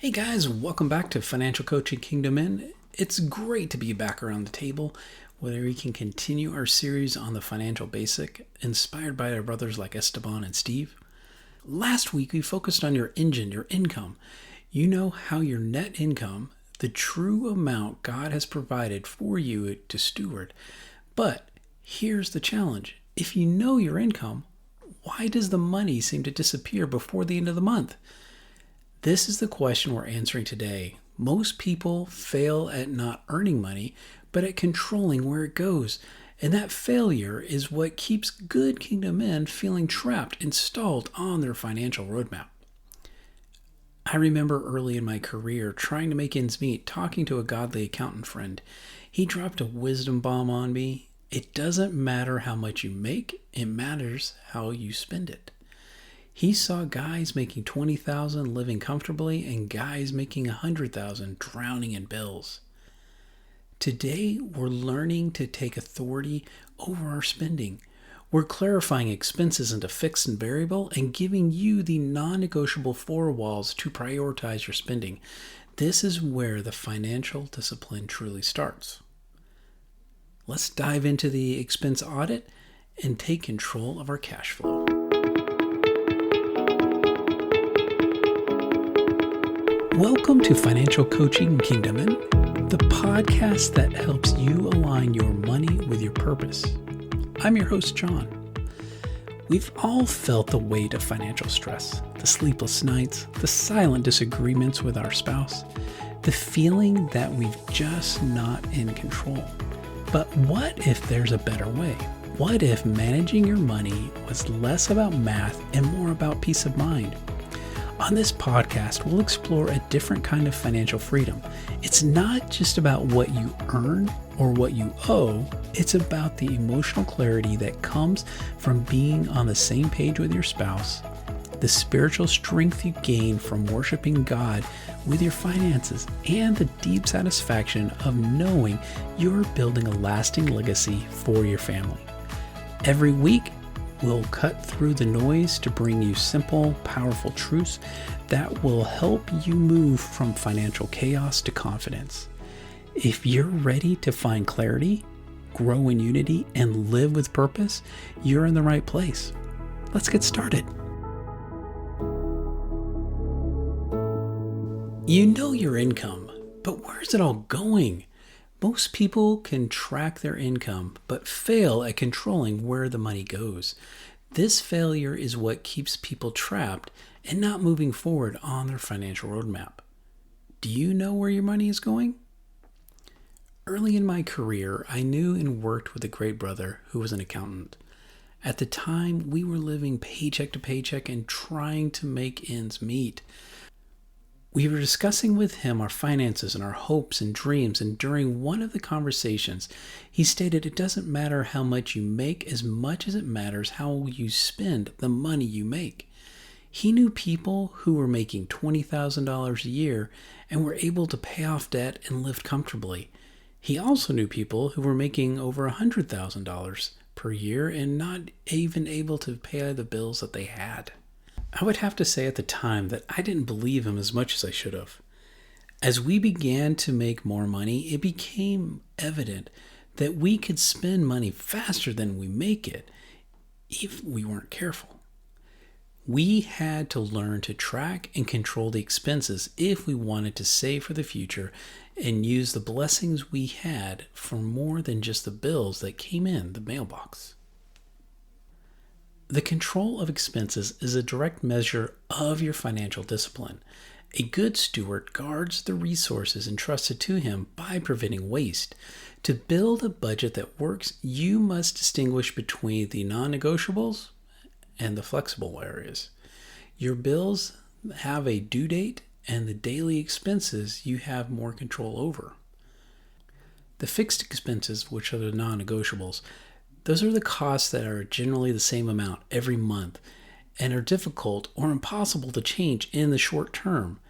Hey guys, welcome back to Financial Coaching Kingdom In. It's great to be back around the table where we can continue our series on the financial basic, inspired by our brothers like Esteban and Steve. Last week we focused on your engine, your income. You know how your net income, the true amount God has provided for you to steward. But here's the challenge. If you know your income, why does the money seem to disappear before the end of the month? This is the question we're answering today. Most people fail at not earning money, but at controlling where it goes. And that failure is what keeps good kingdom men feeling trapped and stalled on their financial roadmap. I remember early in my career trying to make ends meet, talking to a godly accountant friend. He dropped a wisdom bomb on me. It doesn't matter how much you make, it matters how you spend it. He saw guys making $20,000 living comfortably and guys making $100,000 drowning in bills. Today, we're learning to take authority over our spending. We're clarifying expenses into fixed and variable and giving you the non-negotiable four walls to prioritize your spending. This is where the financial discipline truly starts. Let's dive into the expense audit and take control of our cash flow. Welcome to Financial Coaching Kingdom In, the podcast that helps you align your money with your purpose. I'm your host, John. We've all felt the weight of financial stress, the sleepless nights, the silent disagreements with our spouse, the feeling that we've just not in control. But what if there's a better way? What if managing your money was less about math and more about peace of mind? On this podcast, we'll explore a different kind of financial freedom. It's not just about what you earn or what you owe. It's about the emotional clarity that comes from being on the same page with your spouse, the spiritual strength you gain from worshiping God with your finances, and the deep satisfaction of knowing you're building a lasting legacy for your family. Every week, we'll cut through the noise to bring you simple, powerful truths that will help you move from financial chaos to confidence. If you're ready to find clarity, grow in unity, and live with purpose, you're in the right place. Let's get started. You know your income, but where's it all going? Most people can track their income, but fail at controlling where the money goes. This failure is what keeps people trapped and not moving forward on their financial roadmap. Do you know where your money is going? Early in my career, I knew and worked with a great brother who was an accountant. At the time, we were living paycheck to paycheck and trying to make ends meet. We were discussing with him our finances and our hopes and dreams, and during one of the conversations, he stated it doesn't matter how much you make as much as it matters how you spend the money you make. He knew people who were making $20,000 a year and were able to pay off debt and live comfortably. He also knew people who were making over $100,000 per year and not even able to pay the bills that they had. I would have to say at the time that I didn't believe him as much as I should have. As we began to make more money, it became evident that we could spend money faster than we make it if we weren't careful. We had to learn to track and control the expenses if we wanted to save for the future and use the blessings we had for more than just the bills that came in the mailbox. The control of expenses is a direct measure of your financial discipline. A good steward guards the resources entrusted to him by preventing waste. To build a budget that works, you must distinguish between the non-negotiables and the flexible areas. Your bills have a due date, and the daily expenses you have more control over. The fixed expenses, which are the non-negotiables, those are the costs that are generally the same amount every month and are difficult or impossible to change in the short term.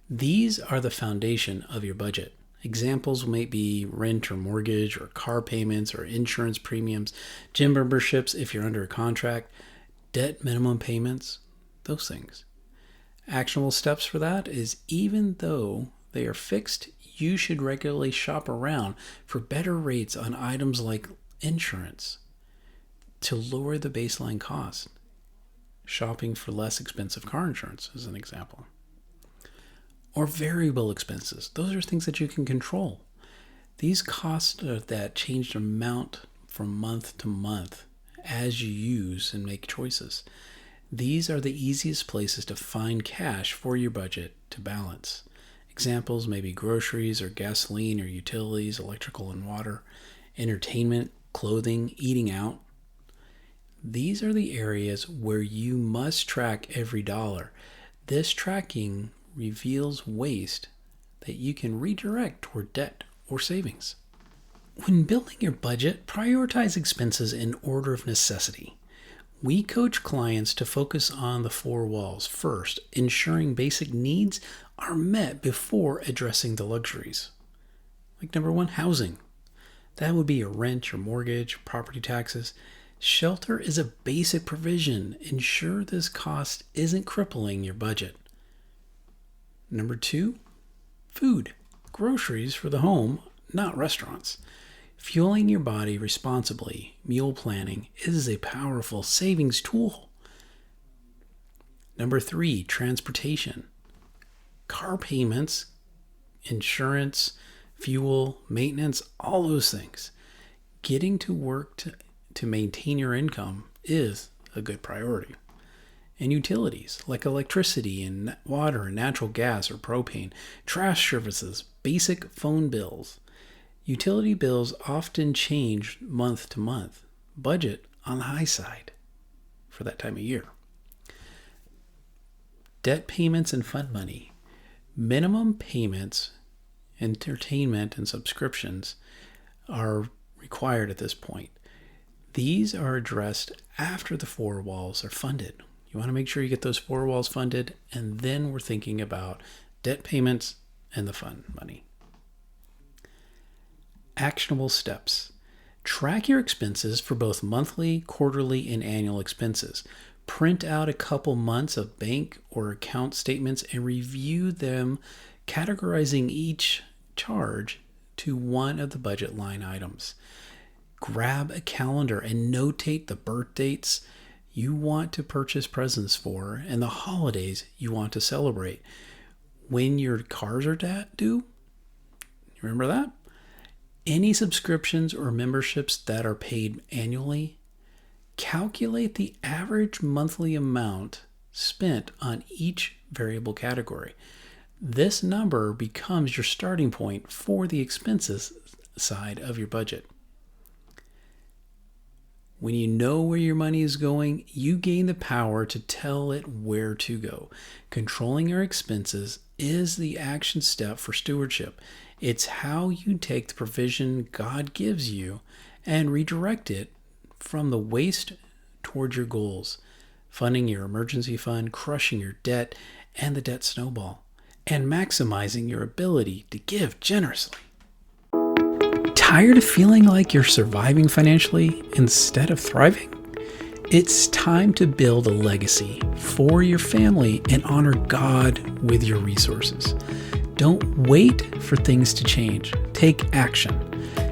These are the foundation of your budget. Examples might be rent or mortgage or car payments or insurance premiums, gym memberships if you're under a contract, debt minimum payments, those things. Actionable steps for that is, even though they are fixed, you should regularly shop around for better rates on items like insurance to lower the baseline cost. Shopping for less expensive car insurance is an example. Or variable expenses. Those are things that you can control. These costs that change the amount from month to month as you use and make choices. These are the easiest places to find cash for your budget to balance. Examples may be groceries or gasoline or utilities, electrical and water, entertainment, clothing, eating out. These are the areas where you must track every dollar. This tracking reveals waste that you can redirect toward debt or savings. When building your budget, prioritize expenses in order of necessity. We coach clients to focus on the four walls first, ensuring basic needs are met before addressing the luxuries. Like number one, housing. That would be your rent, your mortgage, property taxes. Shelter is a basic provision. Ensure this cost isn't crippling your budget. Number two, food. Groceries for the home, not restaurants. Fueling your body responsibly, meal planning, is a powerful savings tool. Number three, transportation. Car payments, insurance, fuel, maintenance, all those things. Getting to work to maintain your income is a good priority. And utilities like electricity and water and natural gas or propane, trash services, basic phone bills. Utility bills often change month to month. Budget on the high side for that time of year. Debt payments and fund money. Minimum payments, entertainment, and subscriptions are required at this point. These are addressed after the four walls are funded. You want to make sure you get those four walls funded, and then we're thinking about debt payments and the fund money. Actionable steps. Track your expenses for both monthly, quarterly, and annual expenses. Print out a couple months of bank or account statements and review them, categorizing each charge to one of the budget line items. Grab a calendar and notate the birth dates you want to purchase presents for and the holidays you want to celebrate. When your cars are due, remember that? Any subscriptions or memberships that are paid annually, calculate the average monthly amount spent on each variable category. This number becomes your starting point for the expenses side of your budget. When you know where your money is going, you gain the power to tell it where to go. Controlling your expenses is the action step for stewardship. It's how you take the provision God gives you and redirect it from the waste toward your goals, funding your emergency fund, crushing your debt and the debt snowball, and maximizing your ability to give generously. Tired of feeling like you're surviving financially instead of thriving? It's time to build a legacy for your family and honor God with your resources. Don't wait for things to change. Take action.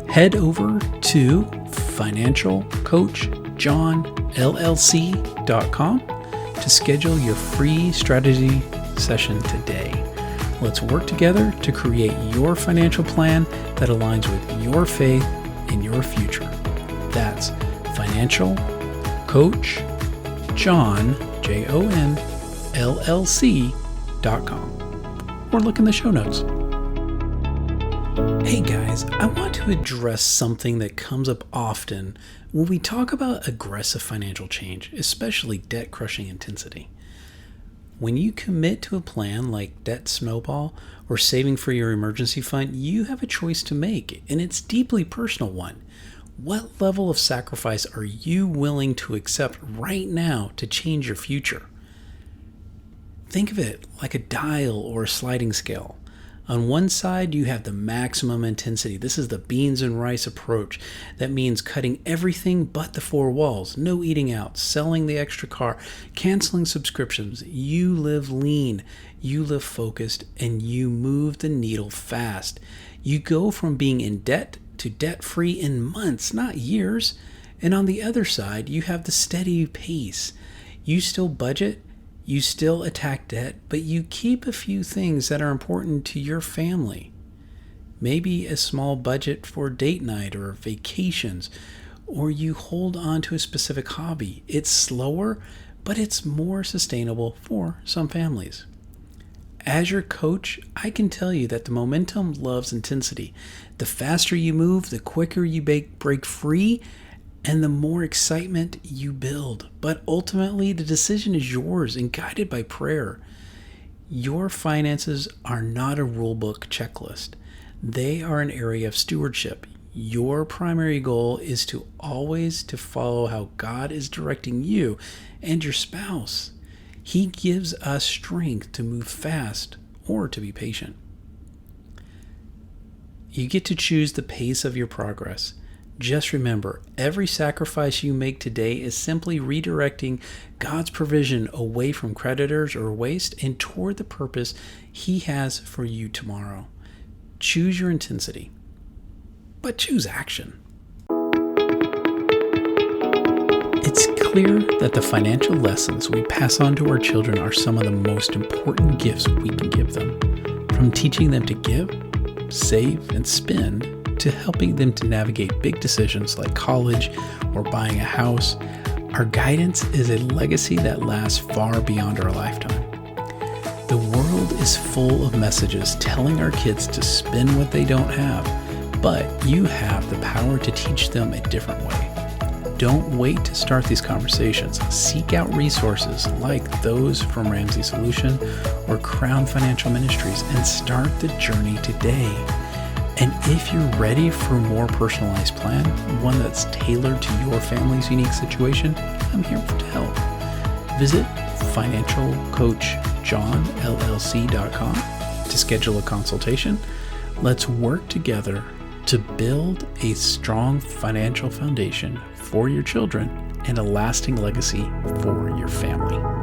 Head over to financialcoachjohnllc.com to schedule your free strategy session today. Let's work together to create your financial plan that aligns with your faith and your future. That's financialcoachjohn, JOHNLLC.com. Or look in the show notes. Hey guys, I want to address something that comes up often when we talk about aggressive financial change, especially debt-crushing intensity. When you commit to a plan like Debt Snowball or saving for your emergency fund, you have a choice to make, and it's a deeply personal one. What level of sacrifice are you willing to accept right now to change your future? Think of it like a dial or a sliding scale. On one side, you have the maximum intensity. This is the beans and rice approach. That means cutting everything but the four walls. No eating out, selling the extra car, canceling subscriptions. You live lean, you live focused, and you move the needle fast. You go from being in debt to debt-free in months, not years. And on the other side, you have the steady pace. You still budget, you still attack debt, but you keep a few things that are important to your family. Maybe a small budget for date night or vacations, or you hold on to a specific hobby. It's slower, but it's more sustainable for some families. As your coach, I can tell you that the momentum loves intensity. The faster you move, the quicker you break free, and the more excitement you build. But ultimately, the decision is yours and guided by prayer. Your finances are not a rulebook checklist. They are an area of stewardship. Your primary goal is to always follow how God is directing you and your spouse. He gives us strength to move fast or to be patient. You get to choose the pace of your progress. Just remember, every sacrifice you make today is simply redirecting God's provision away from creditors or waste and toward the purpose He has for you tomorrow. Choose your intensity, but choose action. It's clear that the financial lessons we pass on to our children are some of the most important gifts we can give them. From teaching them to give, save, and spend, to helping them to navigate big decisions like college or buying a house, our guidance is a legacy that lasts far beyond our lifetime. The world is full of messages telling our kids to spend what they don't have, but you have the power to teach them a different way. Don't wait to start these conversations. Seek out resources like those from Ramsey Solution or Crown Financial Ministries and start the journey today. And if you're ready for a more personalized plan, one that's tailored to your family's unique situation, I'm here to help. Visit financialcoachjohnllc.com to schedule a consultation. Let's work together to build a strong financial foundation for your children and a lasting legacy for your family.